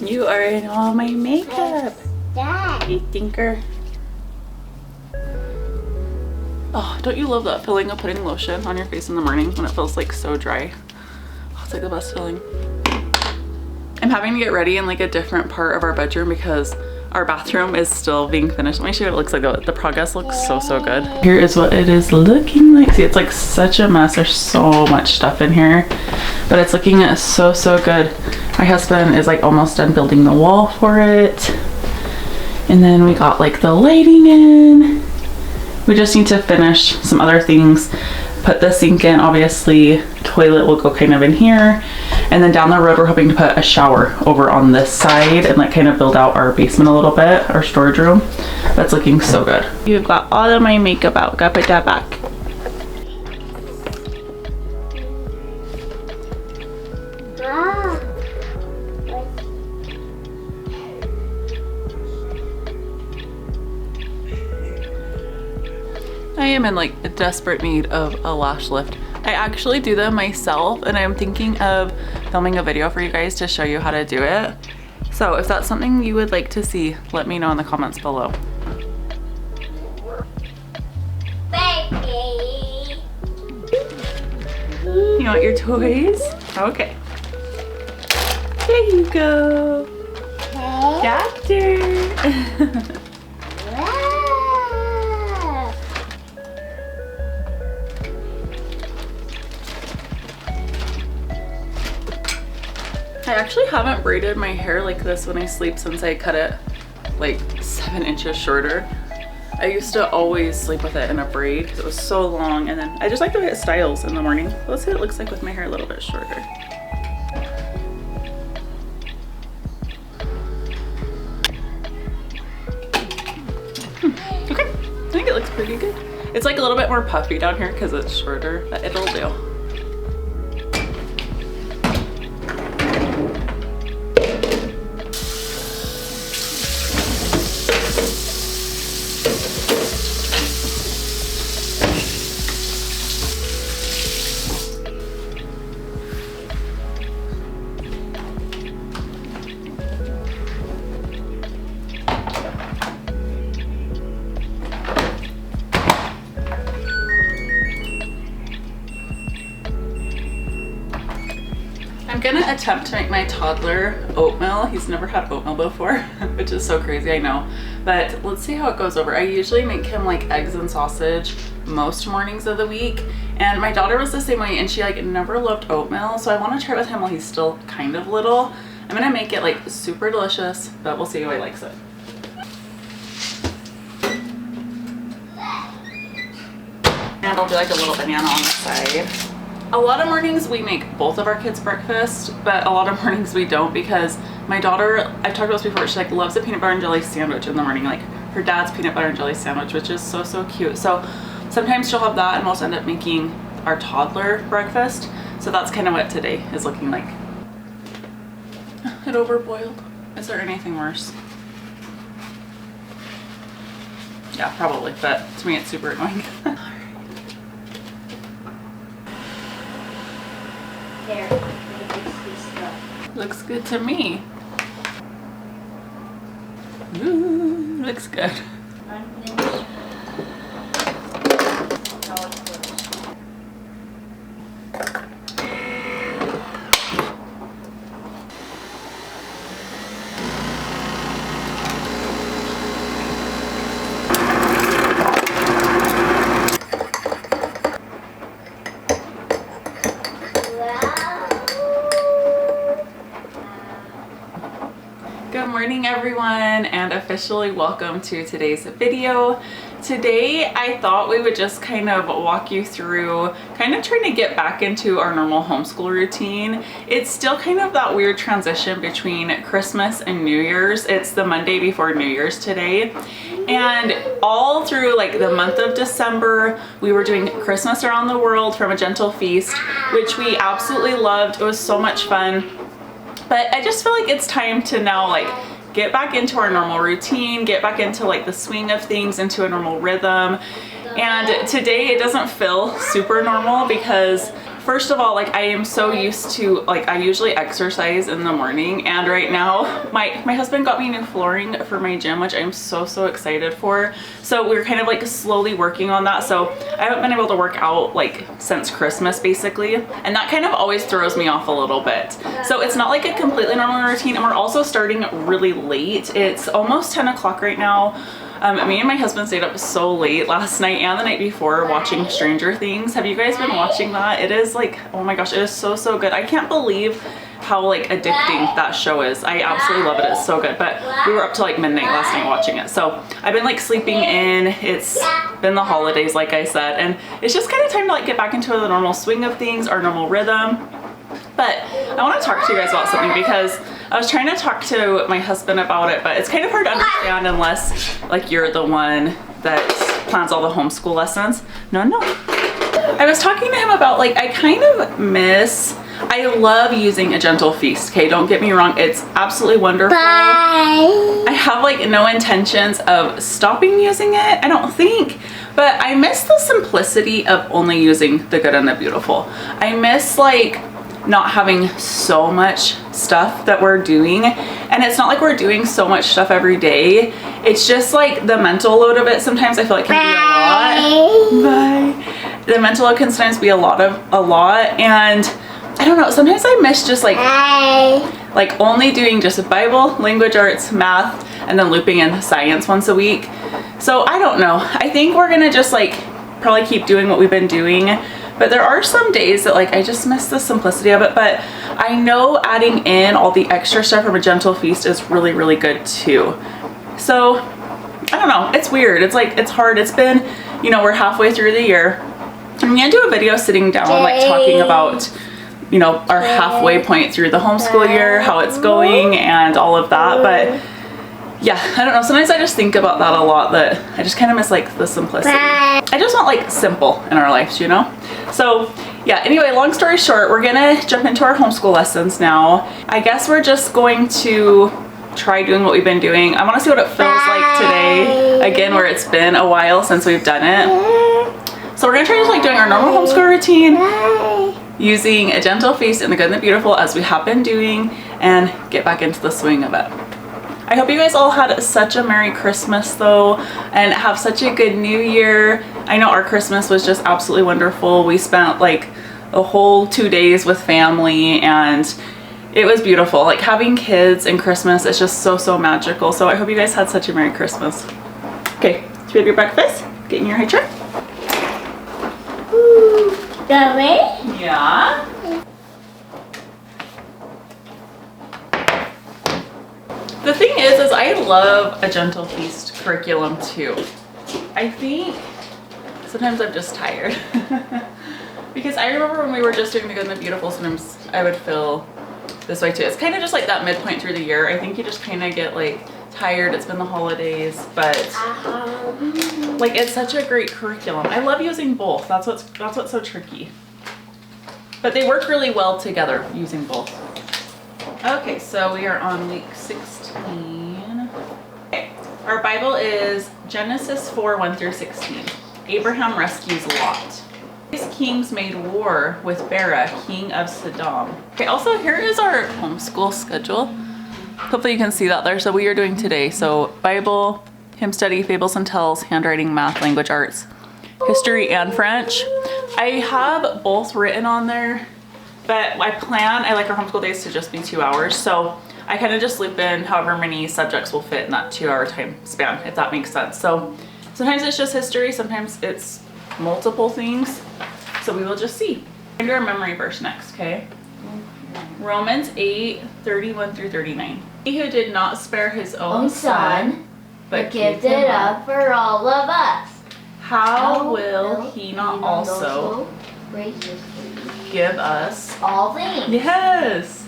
You are in all my makeup. Dad. You thinker. Oh, don't you love that feeling of putting lotion on your face in the morning when it feels like so dry? Oh, it's like the best feeling. I'm having to get ready in like a different part of our bedroom because our bathroom is still being finished. Let me show you what it looks like. The progress looks so good. Here is what it is looking like. See, it's like such a mess. There's so much stuff in here, but it's looking so good. My husband is like almost done building the wall for it. And then we got like the lighting in. We just need to finish some other things. Put the sink in, obviously. Toilet will go kind of in here. And then down the road, we're hoping to put a shower over on this side and like kind of build out our basement a little bit, our storage room. That's looking so good. You've got all of my makeup out. Gotta put that back. I am in like a desperate need of a lash lift. I actually do them myself and I'm thinking of filming a video for you guys to show you how to do it. So if that's something you would like to see, let me know in the comments below. Baby. You want your toys? Okay. There you go. Doctor. I actually haven't braided my hair like this when I sleep since I cut it like 7 inches shorter. I used to always sleep with it in a braid because it was so long, and then I just like the way it styles in the morning. Let's see what it looks like with my hair a little bit shorter. Okay, I think it looks pretty good. It's like a little bit more puffy down here because it's shorter, but it'll do. I'm gonna attempt to make my toddler oatmeal. He's never had oatmeal before, which is so crazy, I know. But let's see how it goes over. I usually make him like eggs and sausage most mornings of the week. And my daughter was the same way and she like never loved oatmeal. So I wanna try it with him while he's still kind of little. I'm gonna make it like super delicious, but we'll see how he likes it. And I'll do like a little banana on the side. A lot of mornings we make both of our kids breakfast, but a lot of mornings we don't because my daughter, I've talked about this before, she like loves a peanut butter and jelly sandwich in the morning, like her dad's peanut butter and jelly sandwich, which is so cute. So sometimes she'll have that and we'll end up making our toddler breakfast. So that's kind of what today is looking like. It overboiled. Is there anything worse? Yeah, probably, but to me it's super annoying. There. Looks good to me. Ooh, looks good. Good morning everyone, and officially welcome to today's video. Today I thought we would just kind of walk you through kind of trying to get back into our normal homeschool routine. It's still kind of that weird transition between Christmas and New Year's. It's the Monday before New Year's today. And all through like the month of December, we were doing Christmas Around the World from A Gentle Feast, which we absolutely loved. It was so much fun. But I just feel like it's time to now like get back into our normal routine, get back into like the swing of things, into a normal rhythm. And today it doesn't feel super normal because First of all, like I am so used to, like I usually exercise in the morning, and right now my husband got me new flooring for my gym, which I'm so excited for. So we're kind of like slowly working on that. So I haven't been able to work out like since Christmas basically, and that kind of always throws me off a little bit. So it's not like a completely normal routine, and we're also starting really late. It's almost 10 o'clock right now. Me and my husband stayed up so late last night and the night before watching Stranger Things. Have you guys been watching that? It is like, oh my gosh, it is so good. I can't believe how like addicting that show is. I absolutely love it. It's so good. But we were up to like midnight last night watching it. So I've been like sleeping in. It's been the holidays, like I said, and it's just kind of time to like get back into the normal swing of things, our normal rhythm. But I want to talk to you guys about something because I was trying to talk to my husband about it, but it's kind of hard to understand unless like you're the one that plans all the homeschool lessons. No. I was talking to him about like I kind of miss, I love using A Gentle Feast, okay? Don't get me wrong, it's absolutely wonderful. Bye. I have like no intentions of stopping using it, I don't think, but I miss the simplicity of only using the good and the beautiful. I miss like not having so much stuff that we're doing, and it's not like we're doing so much stuff every day. It's just like the mental load of it sometimes I feel like can be a lot. Bye. The mental load can sometimes be a lot, and I don't know, sometimes I miss just like only doing just Bible, language arts, math, and then looping in science once a week. So I don't know, I think we're gonna just like probably keep doing what we've been doing. But there are some days that like I just miss the simplicity of it, but I know adding in all the extra stuff from A Gentle Feast is really good too. So I don't know, it's weird. It's like, it's hard. It's been, you know, we're halfway through the year. I'm gonna do a video sitting down like talking about, you know, our halfway point through the homeschool year, how it's going and all of that. But yeah, I don't know, sometimes I just think about that a lot, that I just kind of miss like the simplicity. I just want like simple in our lives, you know? So yeah, anyway, long story short, we're gonna jump into our homeschool lessons now. I guess we're just going to try doing what we've been doing. I want to see what it feels like today, again, where it's been a while since we've done it. So we're gonna try just like doing our normal homeschool routine, using A Gentle Feast and the Good and the Beautiful as we have been doing, and get back into the swing of it. I hope you guys all had such a Merry Christmas though, and have such a good New Year. I know our Christmas was just absolutely wonderful. We spent like a whole 2 days with family, and it was beautiful. Like having kids and Christmas is just so magical. So I hope you guys had such a Merry Christmas. Okay, so you have your breakfast? Get in your high chair. Got ready? Yeah. The thing is I love A Gentle Feast curriculum too. I think sometimes I'm just tired. Because I remember when we were just doing the Good and the Beautiful, sometimes I would feel this way too. It's kind of just like that midpoint through the year. I think you just kind of get like tired. It's been the holidays, but like it's such a great curriculum. I love using both. That's what's so tricky. But they work really well together using both. Okay, so we are on week 16. Okay, our Bible is Genesis 4:1-16. Abraham rescues Lot. These kings made war with Bera, king of Sodom. Okay, also here is our homeschool schedule. Hopefully you can see that there. So we are doing today, so Bible, hymn study, fables and tells, handwriting, math, language arts, history, and French. I have both written on there, but I like our homeschool days to just be 2 hours. So I kind of just loop in however many subjects will fit in that 2 hour time span, if that makes sense. So sometimes it's just history, sometimes it's multiple things. So we will just see. We're gonna do our memory verse next, okay? Romans 8:31-39. He who did not spare his own son, but gave it up for all of us. How will he not also graciously give us all things? Yes.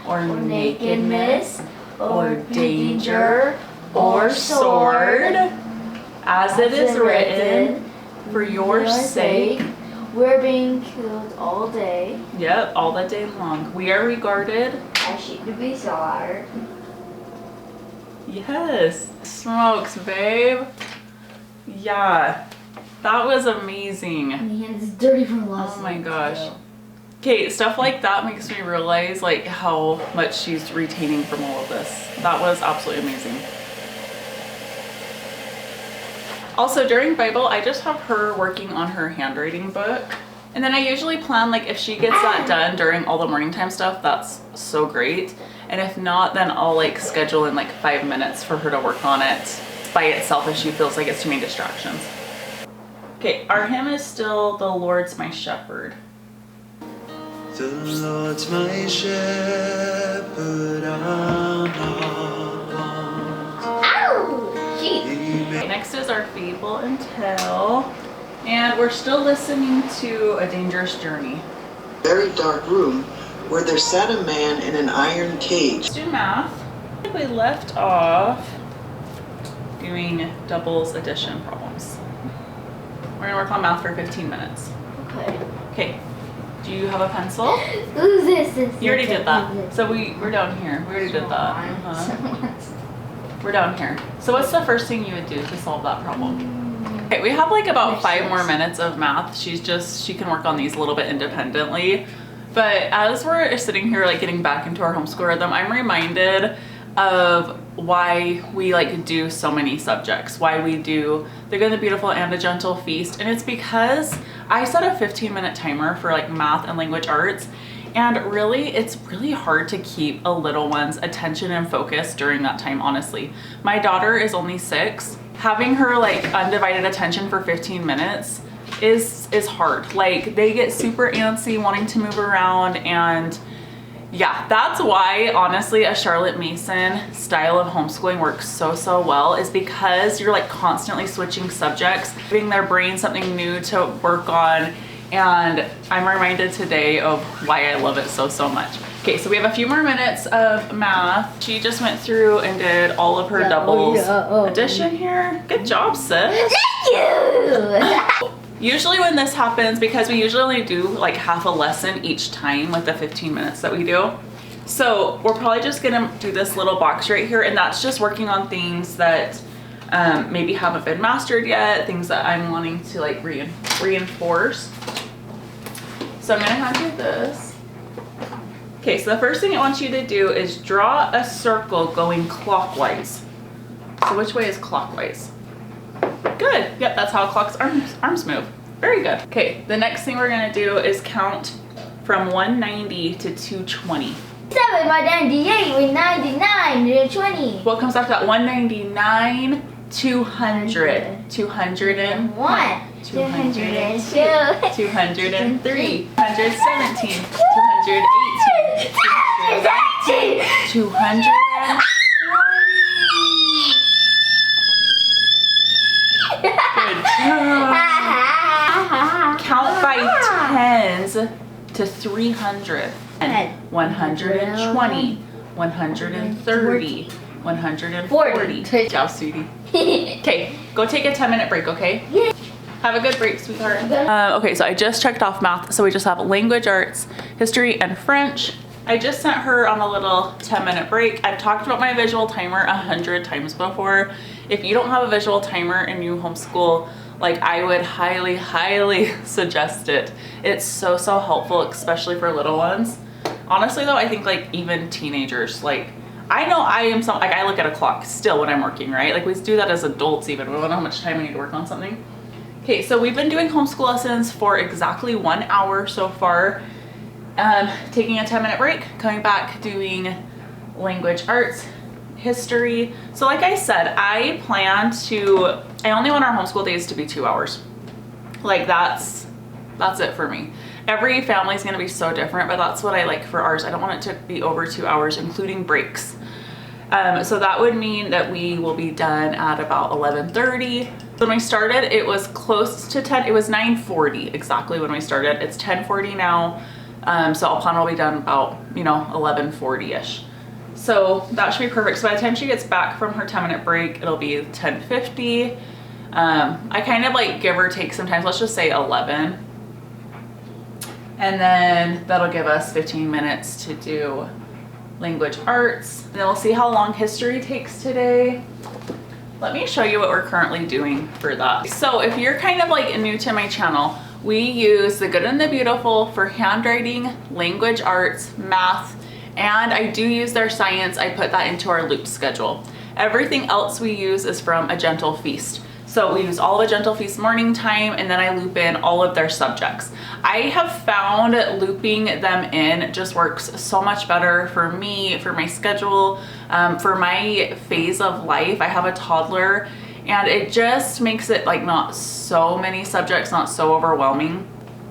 Or nakedness, or danger, or sword, as it is written, for your sake. We're being killed all day. Yep, all the day long. We are regarded as sheep to be slaughtered. Yes. Smokes, babe. Yeah. That was amazing. And the hands is dirty from last Oh my night, gosh. so. Okay, stuff like that makes me realize like how much she's retaining from all of this. That was absolutely amazing. Also during Bible, I just have her working on her handwriting book. And then I usually plan like if she gets that done during all the morning time stuff, that's so great. And if not, then I'll like schedule in like 5 minutes for her to work on it by itself if she feels like it's too many distractions. Okay, our hymn is still "The Lord's My Shepherd." The Lord's my shepherd, I'll not want. Ow! Sheep. Okay, next is our Fable and Tale. And we're still listening to A Dangerous Journey. Very dark room where there sat a man in an iron cage. Let's do math. I think we left off doing doubles addition problems. We're gonna work on math for 15 minutes. Okay. Okay, do you have a pencil? Who's this? You already did that. So we're down here. We already did that. We're down here. So what's the first thing you would do to solve that problem? Okay, we have like about 5 more minutes of math. She can work on these a little bit independently. But as we're sitting here like getting back into our homeschool rhythm, I'm reminded of why we like do so many subjects, why we do The Good, the Beautiful, and a Gentle Feast. And it's because I set a 15-minute timer for like math and language arts. And really, it's really hard to keep a little one's attention and focus during that time, honestly. My daughter is only 6. Having her like undivided attention for 15 minutes is hard. Like they get super antsy wanting to move around, and yeah, that's why honestly a Charlotte Mason style of homeschooling works so well, is because you're like constantly switching subjects, giving their brain something new to work on. And I'm reminded today of why I love it so much. Okay, so we have a few more minutes of math. She just went through and did all of her doubles addition here. Good job, sis. Thank you! Usually when this happens, because we usually only do like half a lesson each time with the 15 minutes that we do. So we're probably just gonna do this little box right here, and that's just working on things that maybe haven't been mastered yet, things that I'm wanting to like reinforce. So I'm gonna hand you this. Okay, so the first thing I want you to do is draw a circle going clockwise. So which way is clockwise? Good, yep, that's how clock's arms move. Very good. Okay, the next thing we're gonna do is count from 190 to 220. 7 by 98 with 99 and 20. What comes after that? 199, 200, 201, 1, 202, 202, 203, 217, 218, 219, 220. Good job. Count by tens to 300. 120, 130, 140. Good job, sweetie. Okay, go take a 10-minute break, okay? Yeah. Have a good break, sweetheart. Okay, so I just checked off math. So we just have language arts, history, and French. I just sent her on a little 10-minute break. I've talked about my visual timer 100 times before. If you don't have a visual timer and you homeschool, like I would highly suggest it. It's so helpful, especially for little ones. Honestly though, I think like even teenagers, like I know I am like I look at a clock still when I'm working, right? Like we do that as adults even. We don't know how much time we need to work on something. Okay, so we've been doing homeschool lessons for exactly 1 hour so far. Taking a 10-minute break, coming back, doing language arts, history. So like I said, I only want our homeschool days to be 2 hours. Like that's it for me. Every family is going to be so different, but that's what I like for ours. I don't want it to be over 2 hours, including breaks. So that would mean that we will be done at about 11:30. When we started, it was close to 10. It was 9:40 exactly when we started. It's 10:40 now. So I'll plan we'll be done about, 11:40-ish. So that should be perfect. So by the time she gets back from her 10-minute break, it'll be 10:50. I kind of like give or take sometimes, let's just say 11. And then that'll give us 15 minutes to do language arts. And then we'll see how long history takes today. Let me show you what we're currently doing for that. So if you're kind of like new to my channel, We use The Good and the Beautiful for handwriting, language arts, math, and I do use their science. I put that into our loop schedule. Everything else we use is from A Gentle Feast. So we use all of A Gentle Feast morning time, and then I loop in all of their subjects. I have found looping them in just works so much better for me, for my schedule, for my phase of life. I have a toddler, and it just makes it like not so many subjects, not so overwhelming,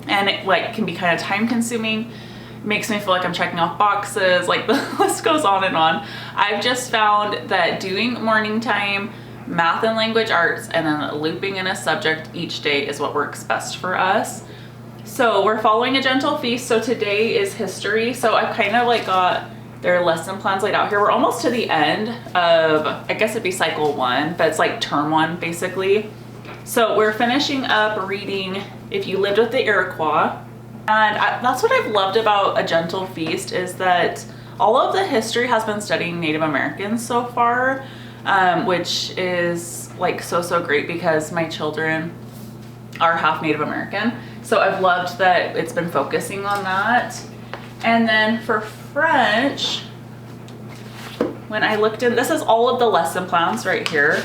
and it like can be kind of time consuming. Makes me feel like I'm checking off boxes, like the list goes on and on. I've just found that doing morning time, math and language arts, and then looping in a subject each day is what works best for us. So we're following A Gentle Feast. So today is history. So I kind of like got their lesson plans laid out here. We're almost to the end of, I guess it'd be cycle 1, but it's like term 1 basically. So we're finishing up reading If You Lived with the Iroquois. And that's what I've loved about A Gentle Feast, is that all of the history has been studying Native Americans so far, which is like so great because my children are half Native American. So I've loved that it's been focusing on that. And then for French, when I looked in, this is all of the lesson plans right here.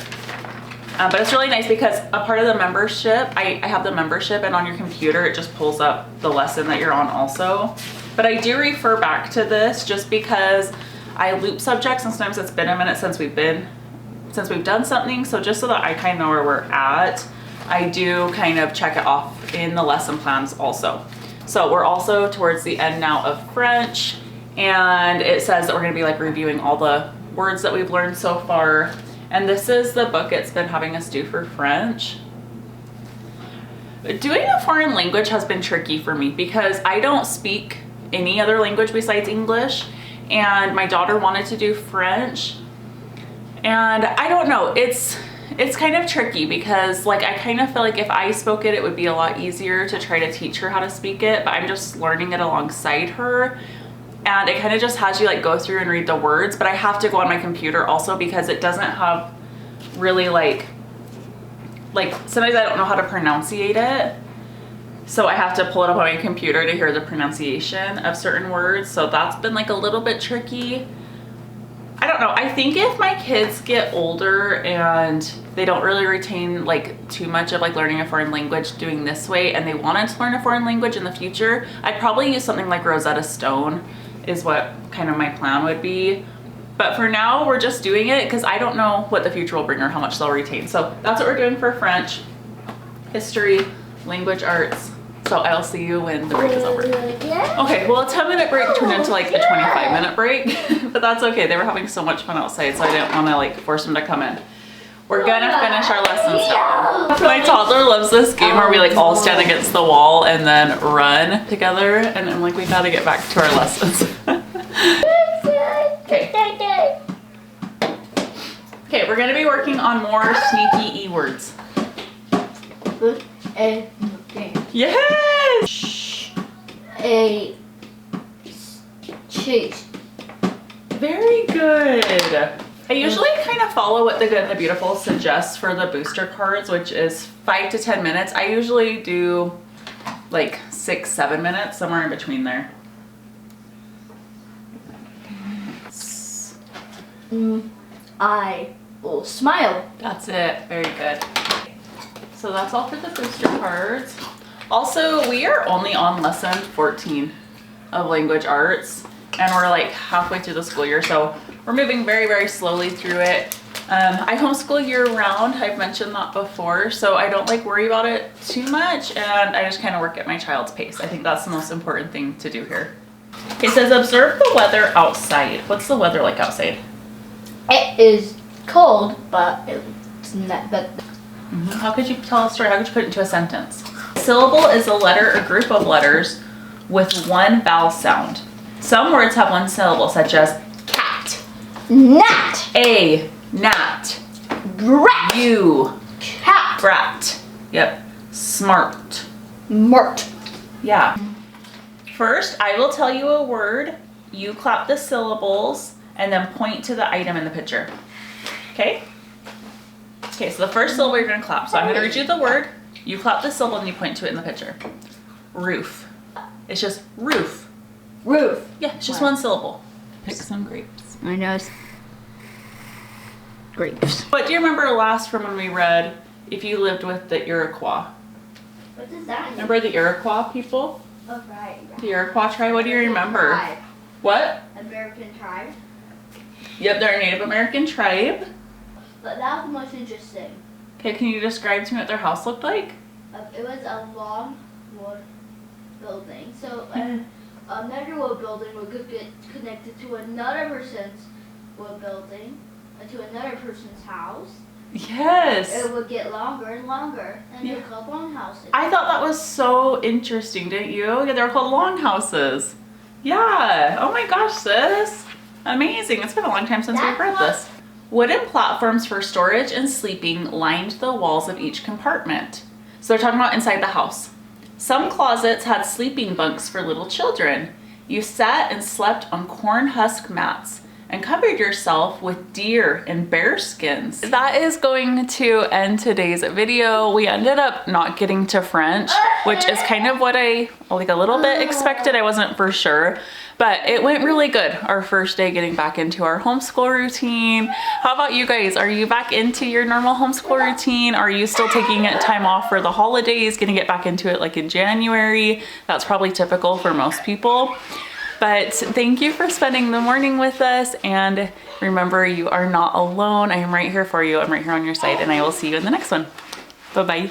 But it's really nice because a part of the membership, I have the membership, and on your computer it just pulls up the lesson that you're on also. But I do refer back to this just because I loop subjects, and sometimes it's been a minute since we've done something. So just so that I kind of know where we're at, I do kind of check it off in the lesson plans also. So we're also towards the end now of French, and it says that we're gonna be like reviewing all the words that we've learned so far. And this is the book it's been having us do for French. Doing a foreign language has been tricky for me because I don't speak any other language besides English, and my daughter wanted to do French. And I don't know, it's kind of tricky because like I kind of feel like if I spoke it, it would be a lot easier to try to teach her how to speak it, but I'm just learning it alongside her. And it kind of just has you like go through and read the words, but I have to go on my computer also because it doesn't have really like sometimes I don't know how to pronunciate it. So I have to pull it up on my computer to hear the pronunciation of certain words. So that's been like a little bit tricky. I don't know. I think if my kids get older and they don't really retain like too much of like learning a foreign language doing this way, and they wanted to learn a foreign language in the future, I'd probably use something like Rosetta Stone is what kind of my plan would be. But for now, we're just doing it because I don't know what the future will bring or how much they'll retain. So that's what we're doing for French, history, language arts. So I'll see you when the break is over. Okay, well a 10-minute break turned into like a 25-minute break, but that's okay. They were having so much fun outside, so I didn't want to like force them to come in. We're gonna finish our lessons now. My toddler loves this game where we like all stand against the wall and then run together, and I'm like, we gotta get back to our lessons. Okay. Okay, we're gonna be working on more sneaky E words. Yes! A cheese. Very good. I usually kind of follow what The Good and the Beautiful suggests for the booster cards, which is 5 to 10 minutes. I usually do like 6-7 minutes, somewhere in between there. I will smile. That's it. Very good. So that's all for the booster cards. Also, we are only on lesson 14 of language arts, and we're like halfway through the school year, so we're moving very slowly through it. I homeschool year round. I've mentioned that before, so I don't like worry about it too much, and I just kind of work at my child's pace. I think that's the most important thing to do here. Okay, it says observe the weather outside. What's the weather like outside? It is cold, but it's not that. How could you tell a story? How could you put it into a sentence? A syllable is a letter or group of letters with one vowel sound. Some words have one syllable, such as cat, Gnat, a, gnat, rat, you, cat, brat. Yep. Smart. mart. Yeah. First, I will tell you a word. You clap the syllables and then point to the item in the picture. Okay? Okay, so the first syllable you're going to clap. So I'm going to read you the word. You clap the syllable and you point to it in the picture. Roof. It's just roof. Roof. Yeah, it's just one syllable. Pick some grapes. My nose. Grapes. What do you remember last from when we read If You Lived with the Iroquois? What does that mean? Remember the Iroquois people? Oh, right. The Iroquois tribe? What do you remember? Tribe. What? American tribe. Yep, they're a Native American tribe. But that was the most interesting. Okay, can you describe to me what their house looked like? It was a long wood building. So another wood building would get connected to another person's wood building, to another person's house. Yes. It would get longer and longer, and they're called longhouses. I thought that was so interesting, didn't you? Yeah, they're called longhouses. Yeah. Oh my gosh, sis. Amazing. It's been a long time since we've read this. Wooden platforms for storage and sleeping lined the walls of each compartment. So they're talking about inside the house. Some closets had sleeping bunks for little children. You sat and slept on corn husk mats and covered yourself with deer and bear skins. That is going to end today's video. We ended up not getting to French, which is kind of what I like a little bit expected. I wasn't for sure, but it went really good. Our first day getting back into our homeschool routine. How about you guys? Are you back into your normal homeschool routine? Are you still taking time off for the holidays, gonna get back into it like in January? That's probably typical for most people. But thank you for spending the morning with us, and remember, you are not alone. I am right here for you. I'm right here on your side, and I will see you in the next one. Bye-bye.